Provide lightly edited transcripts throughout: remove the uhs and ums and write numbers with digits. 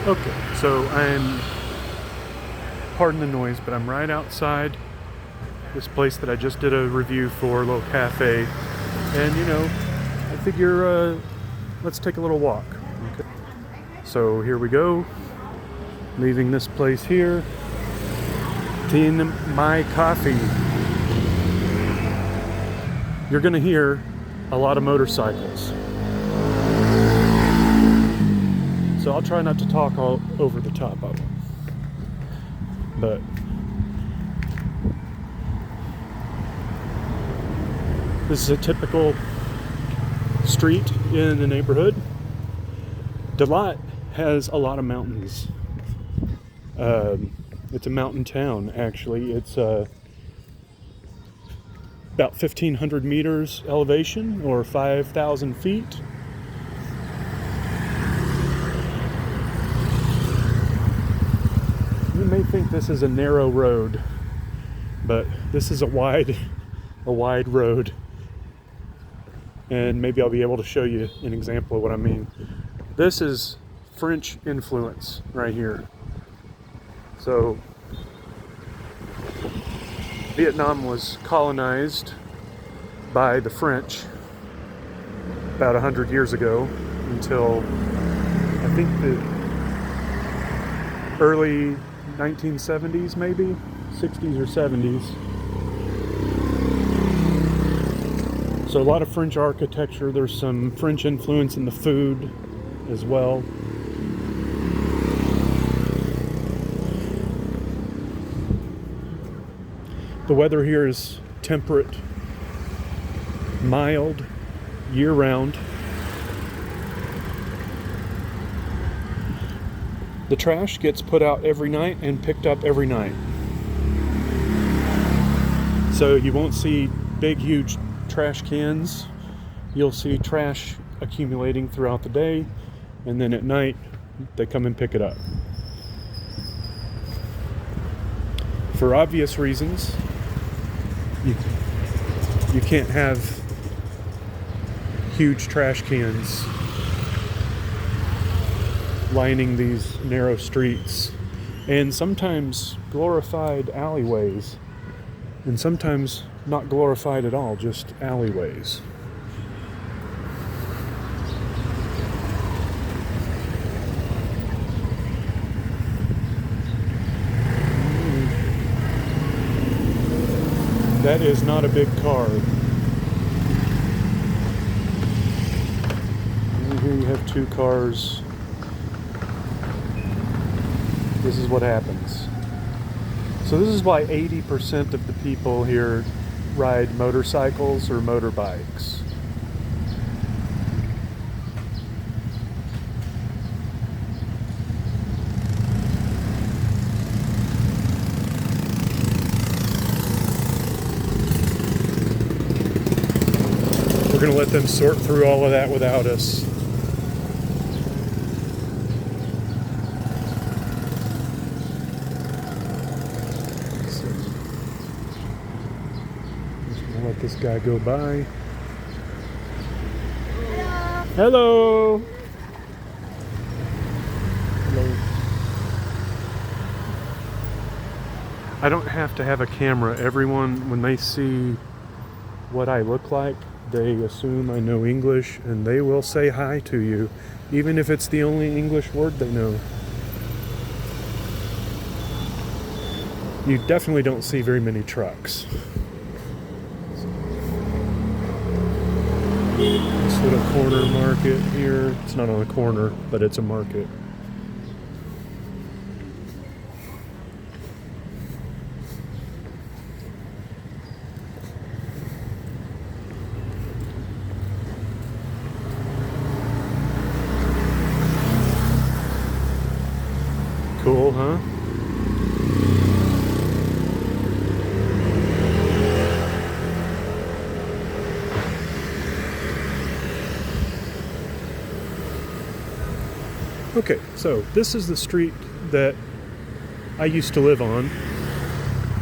Okay, so pardon the noise, but I'm right outside this place that I just did a review for, a little cafe. And I figure, let's take a little walk. Okay. So here we go, leaving this place here, teeing my coffee. You're gonna hear a lot of motorcycles. So I'll try not to talk all over the top of them. But this is a typical street in the neighborhood. Dalat has a lot of mountains. It's a mountain town, actually. It's about 1,500 meters elevation, or 5,000 feet. You may think this is a narrow road, but this is a wide road. And maybe I'll be able to show you an example of what I mean. This is French influence right here. So Vietnam was colonized by the French about 100 years ago, until I think the early 1970s, maybe 60s or 70s. So a lot of French architecture. There's some French influence in the food as well. The weather here is temperate, mild, year-round. The trash gets put out every night and picked up every night. So you won't see big, huge trash cans. You'll see trash accumulating throughout the day, and then at night they come and pick it up. For obvious reasons, you can't have huge trash cans lining these narrow streets, and sometimes glorified alleyways, and sometimes not glorified at all, just alleyways. That is not a big car. And here you have two cars. This is what happens. So this is why 80% of the people here ride motorcycles or motorbikes. We're going to let them sort through all of that without us. So, just going to let this guy go by. Hello. Hello. I don't have to have a camera. Everyone, when they see what I look like, they assume I know English, and they will say hi to you, even if it's the only English word they know. You definitely don't see very many trucks. This little corner market here. It's not on a corner, but it's a market. Cool, huh? Okay, so this is the street that I used to live on.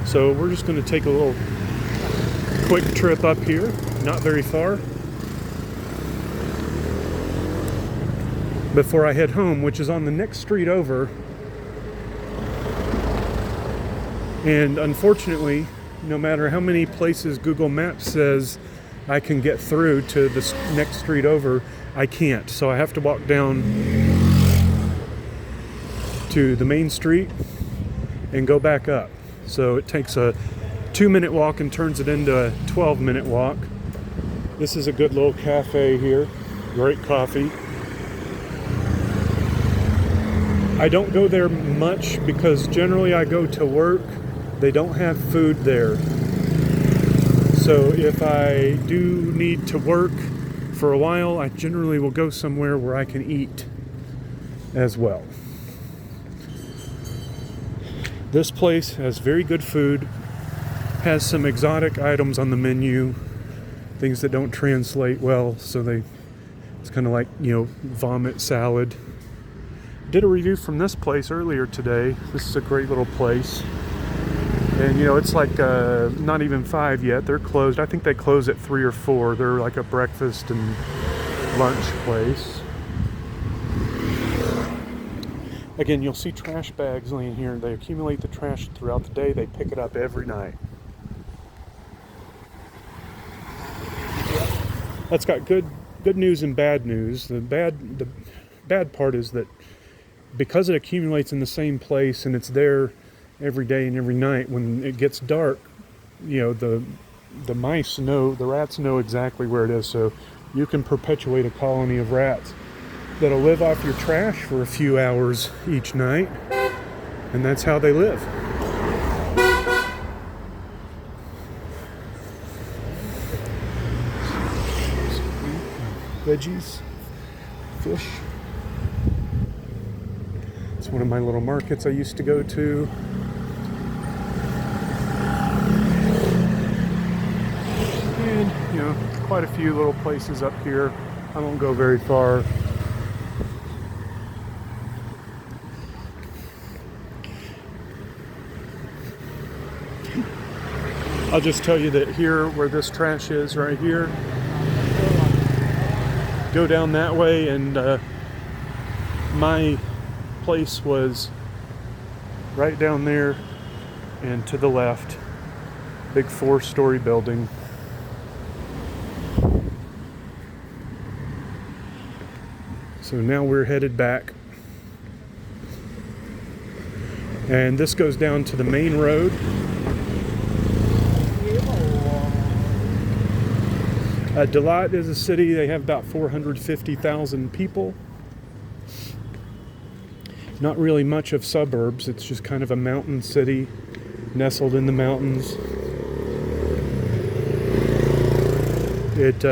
So we're just going to take a little quick trip up here, not very far. before I head home, which is on the next street over. And unfortunately, no matter how many places Google Maps says I can get through to the next street over, I can't. So I have to walk down to the main street and go back up. So it takes a 2-minute walk and turns it into a 12-minute walk. This is a good little cafe here. Great coffee. I don't go there much because generally I go to work. They don't have food there. So if I do need to work for a while, I generally will go somewhere where I can eat as well. This place has very good food, has some exotic items on the menu, things that don't translate well, so it's kind of like, vomit salad. Did a review from this place earlier today. This is a great little place. And it's like not even 5 yet. They're closed. I think they close at 3 or 4. They're like a breakfast and lunch place. Again, you'll see trash bags laying here. They accumulate the trash throughout the day. They pick it up every night. That's got good news and bad news. The bad part is that because it accumulates in the same place and it's there every day and every night, when it gets dark, the mice know, the rats know exactly where it is, so you can perpetuate a colony of rats that'll live off your trash for a few hours each night, and that's how they live. Veggies, fish. It's one of my little markets I used to go to. And, quite a few little places up here. I won't go very far. I'll just tell you that here, where this trash is right here, go down that way, and my place was right down there and to the left. Big 4-story building. So now we're headed back. And this goes down to the main road. Dalat is a city. They have about 450,000 people. Not really much of suburbs. It's just kind of a mountain city nestled in the mountains. It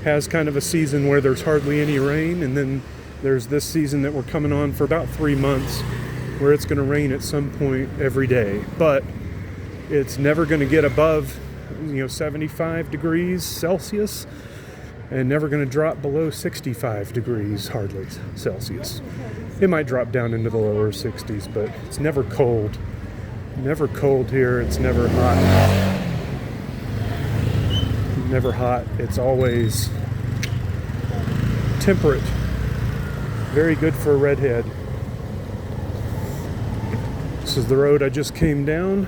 has kind of a season where there's hardly any rain, and then there's this season that we're coming on for about 3 months where it's going to rain at some point every day. But it's never going to get above 75 degrees Celsius, and never going to drop below 65 degrees hardly Celsius. It might drop down into the lower 60s, but it's never cold. Never cold here. It's never hot. Never hot. It's always temperate. Very good for a redhead. This is the road I just came down.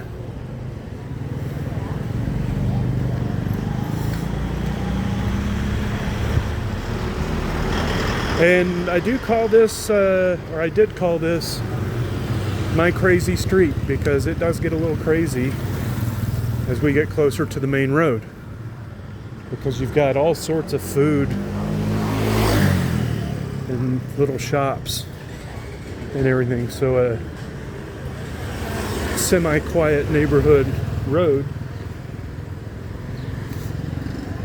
And I do call this, or I did call this, my crazy street, because it does get a little crazy as we get closer to the main road. Because you've got all sorts of food and little shops and everything. So a semi-quiet neighborhood road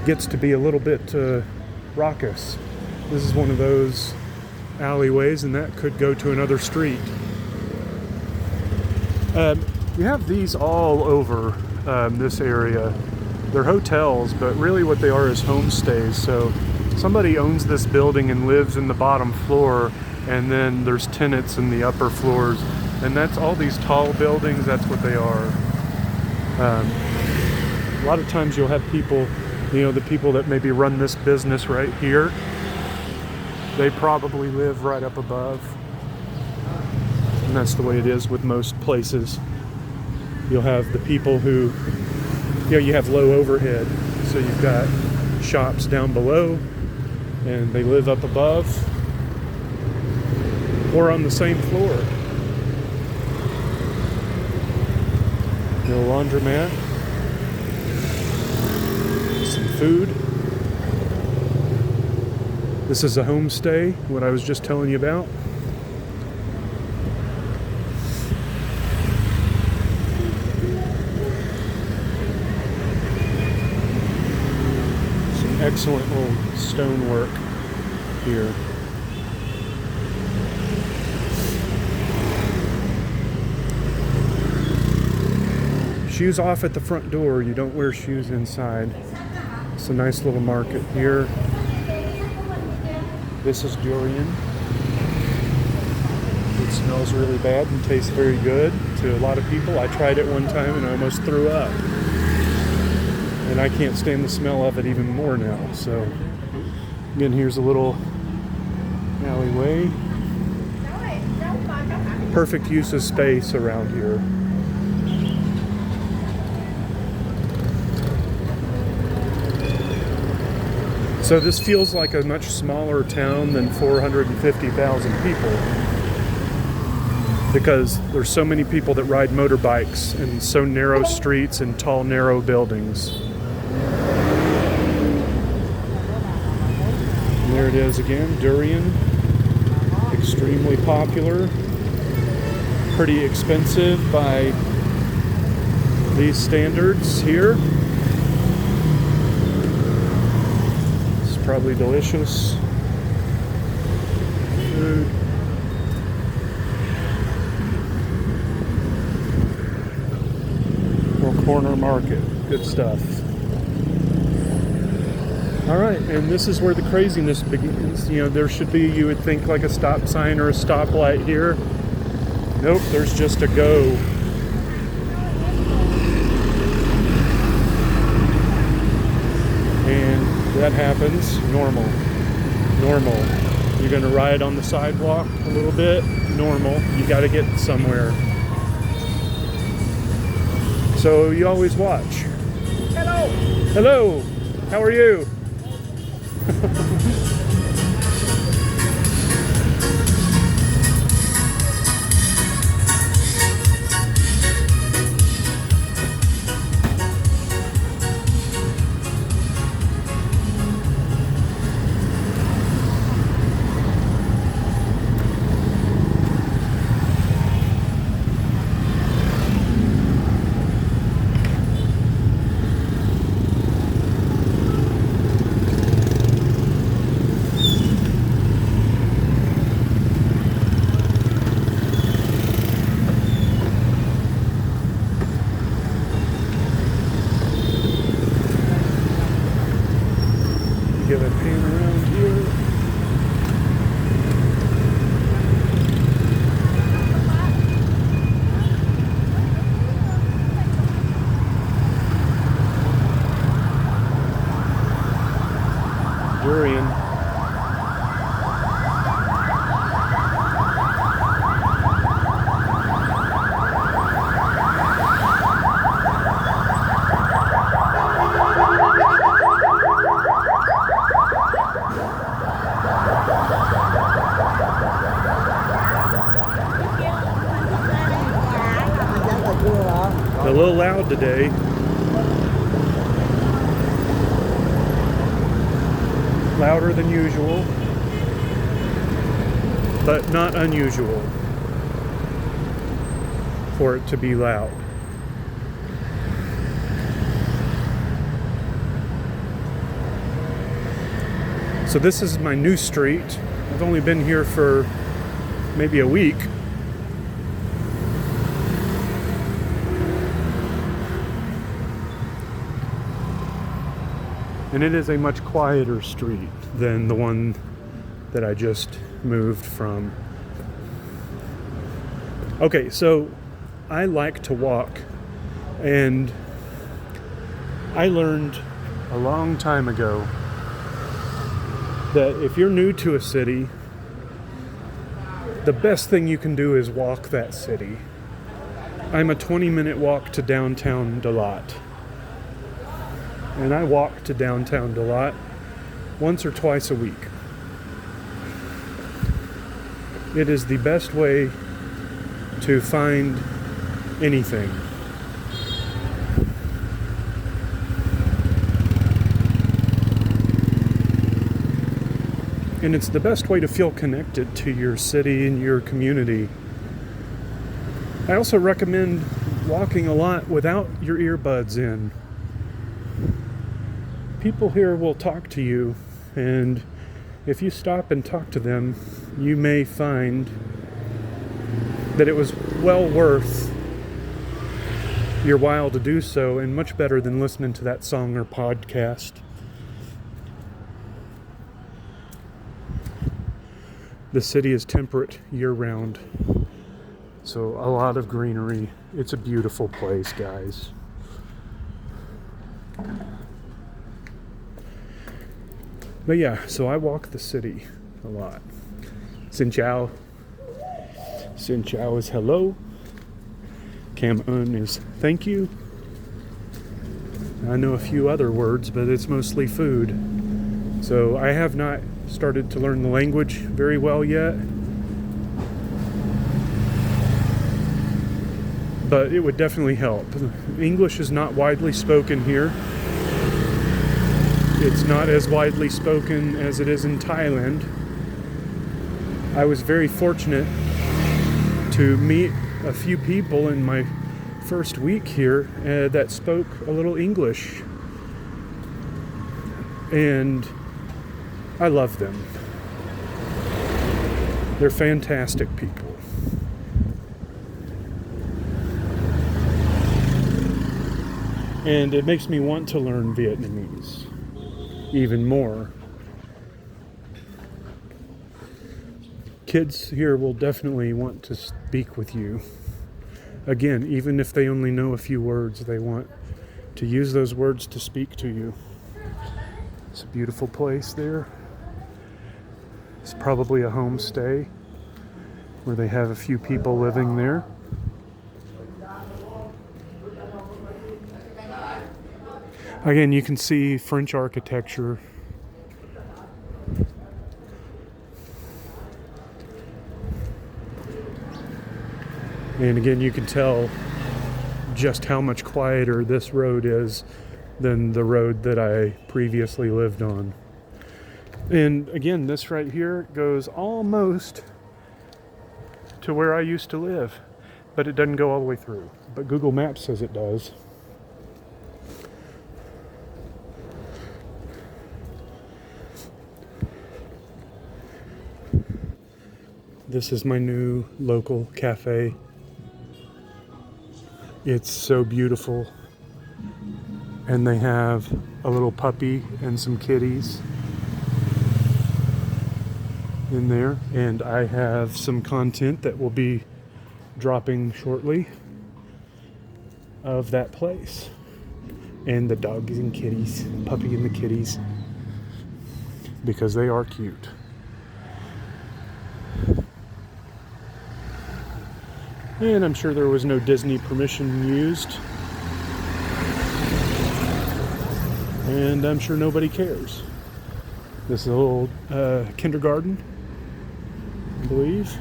gets to be a little bit raucous. This is one of those alleyways, and that could go to another street. You have these all over this area. They're hotels, but really what they are is homestays. So somebody owns this building and lives in the bottom floor, and then there's tenants in the upper floors. And that's all these tall buildings, that's what they are. A lot of times you'll have people, the people that maybe run this business right here, They probably live right up above. And that's the way it is with most places. You'll have the people who, you have low overhead. So you've got shops down below and they live up above or on the same floor. A laundromat. Some food. This is a homestay, what I was just telling you about. Some excellent old stonework here. Shoes off at the front door. You don't wear shoes inside. It's a nice little market here. This is durian. It smells really bad and tastes very good to a lot of people. I tried it one time and I almost threw up. And I can't stand the smell of it even more now. So again, here's a little alleyway. Perfect use of space around here. So this feels like a much smaller town than 450,000 people because there's so many people that ride motorbikes and so narrow streets and tall, narrow buildings. And there it is again, durian. Extremely popular. Pretty expensive by these standards here. Probably delicious food. Little corner market, good stuff. All right, and this is where the craziness begins. There should be, you would think, like a stop sign or a stoplight here. Nope, there's just a go. And that happens. Normal. You're going to ride on the sidewalk a little bit. Normal. You got to get somewhere. So you always watch. Hello. How are you? Give a pan around here. Durian. A little loud today. Louder than usual, but not unusual for it to be loud. So this is my new street. I've only been here for maybe a week. And it is a much quieter street than the one that I just moved from. Okay, so I like to walk, and I learned a long time ago that if you're new to a city, the best thing you can do is walk that city. I'm a 20-minute walk to downtown Dalat. And I walk to downtown Dalat once or twice a week. It is the best way to find anything. And it's the best way to feel connected to your city and your community. I also recommend walking a lot without your earbuds in. People here will talk to you, and if you stop and talk to them, you may find that it was well worth your while to do so, and much better than listening to that song or podcast. The city is temperate year-round, so a lot of greenery. It's a beautiful place, guys. But yeah, so I walk the city a lot. Xin chào. Xin chào is hello. Cảm ơn is thank you. I know a few other words, but it's mostly food. So I have not started to learn the language very well yet. But it would definitely help. English is not widely spoken here. It's not as widely spoken as it is in Thailand. I was very fortunate to meet a few people in my first week here that spoke a little English. And I love them. They're fantastic people. And it makes me want to learn Vietnamese even more. Kids here will definitely want to speak with you. Again, even if they only know a few words, they want to use those words to speak to you. It's a beautiful place there. It's probably a homestay where they have a few people living there. Again, you can see French architecture. And again, you can tell just how much quieter this road is than the road that I previously lived on. And again, this right here goes almost to where I used to live, but it doesn't go all the way through. But Google Maps says it does. This is my new local cafe. It's so beautiful. And they have a little puppy and some kitties in there. And I have some content that will be dropping shortly of that place. And the dogs and kitties, puppy and the kitties, because they are cute. And I'm sure there was no Disney permission used. And I'm sure nobody cares. This is a little kindergarten, I believe.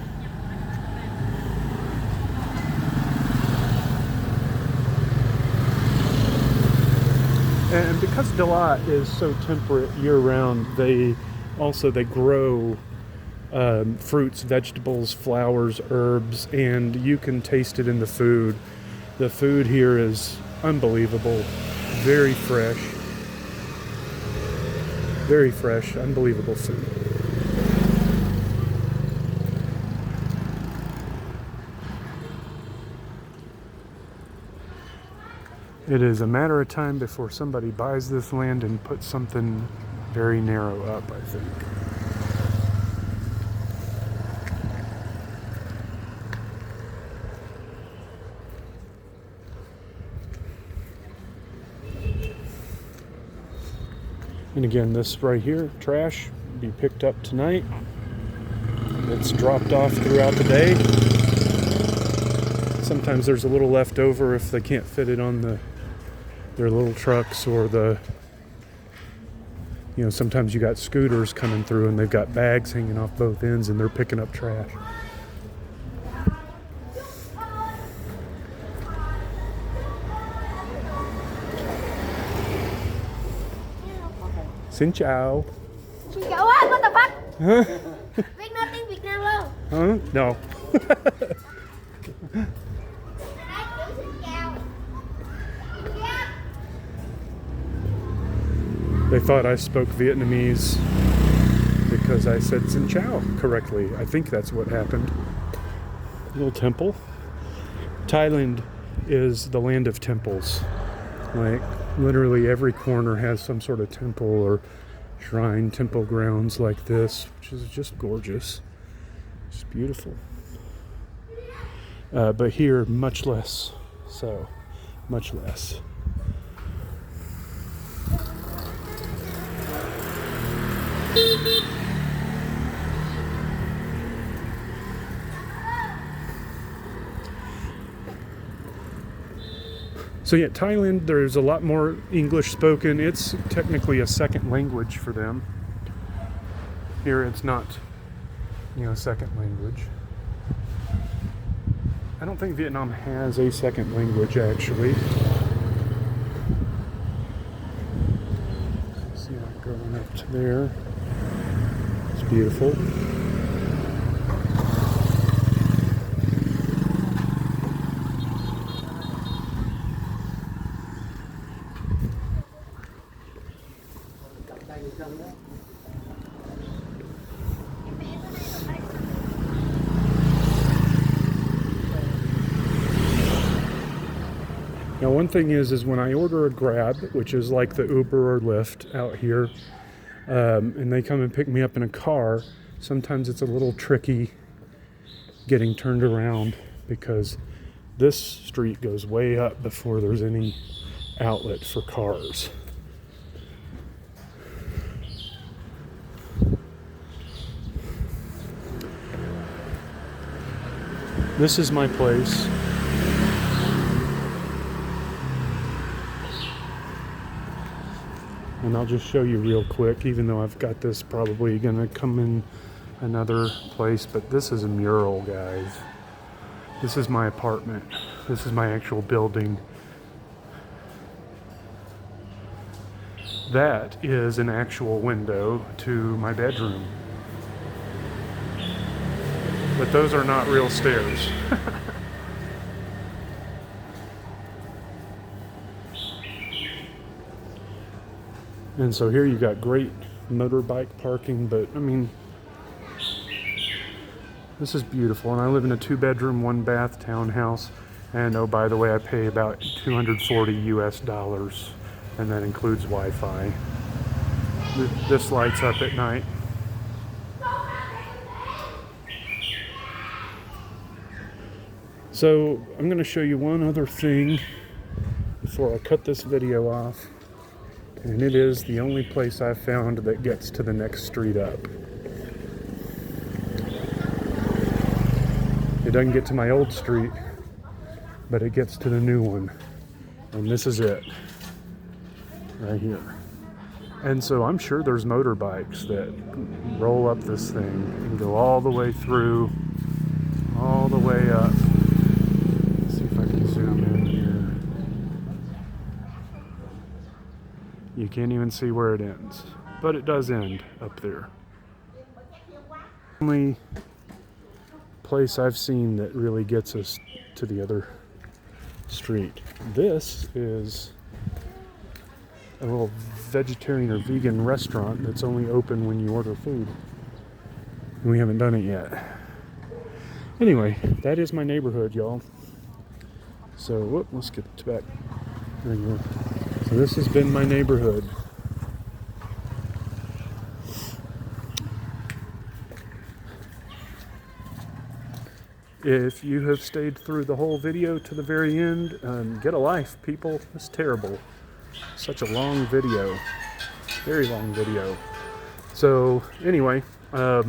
And because Dalat is so temperate year-round, they grow fruits, vegetables, flowers, herbs, and you can taste it in the food. The food here is unbelievable. Very fresh. Very fresh, unbelievable food. It is a matter of time before somebody buys this land and puts something very narrow up, I think. And again, this right here, trash, be picked up tonight. It's dropped off throughout the day. Sometimes there's a little left over if they can't fit it on their little trucks, or sometimes you got scooters coming through and they've got bags hanging off both ends and they're picking up trash. Xin chào. Xin chào á, what the fuck? Huh? Biết nói tiếng Việt Nam không? Huh? No. They thought I spoke Vietnamese because I said Xin chào correctly. I think that's what happened. Little temple. Thailand is the land of temples. Like, literally every corner has some sort of temple or shrine, temple grounds like this, which is just gorgeous. It's beautiful. But here, much less. So, much less. So yeah, Thailand, there's a lot more English spoken. It's technically a second language for them. Here it's not, second language. I don't think Vietnam has a second language, actually. See that going up to there. It's beautiful. Now, one thing is when I order a Grab, which is like the Uber or Lyft out here, and they come and pick me up in a car, sometimes it's a little tricky getting turned around because this street goes way up before there's any outlet for cars. This is my place. And I'll just show you real quick, even though I've got this probably gonna come in another place, but this is a mural, guys. This is my apartment. This is my actual building. That is an actual window to my bedroom. But those are not real stairs. And so here you got great motorbike parking, but I mean, this is beautiful. And I live in a 2-bedroom, 1-bath townhouse. And oh, by the way, I pay about $240 US, and that includes Wi-Fi. This lights up at night. So I'm going to show you one other thing before I cut this video off. And it is the only place I've found that gets to the next street up. It doesn't get to my old street, but it gets to the new one. And this is it, right here. And so I'm sure there's motorbikes that roll up this thing and go all the way through, all the way up. Let's see if I can zoom in here. You can't even see where it ends, but it does end up there. Only place I've seen that really gets us to the other street. This is a little vegetarian or vegan restaurant that's only open when you order food. And we haven't done it yet. Anyway, that is my neighborhood, y'all. So, let's get back. There you go. So this has been my neighborhood. If you have stayed through the whole video to the very end, get a life, people. It's terrible. Such a long video. Very long video. So anyway, I'll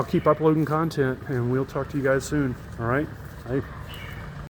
keep uploading content and we'll talk to you guys soon. All right. Bye.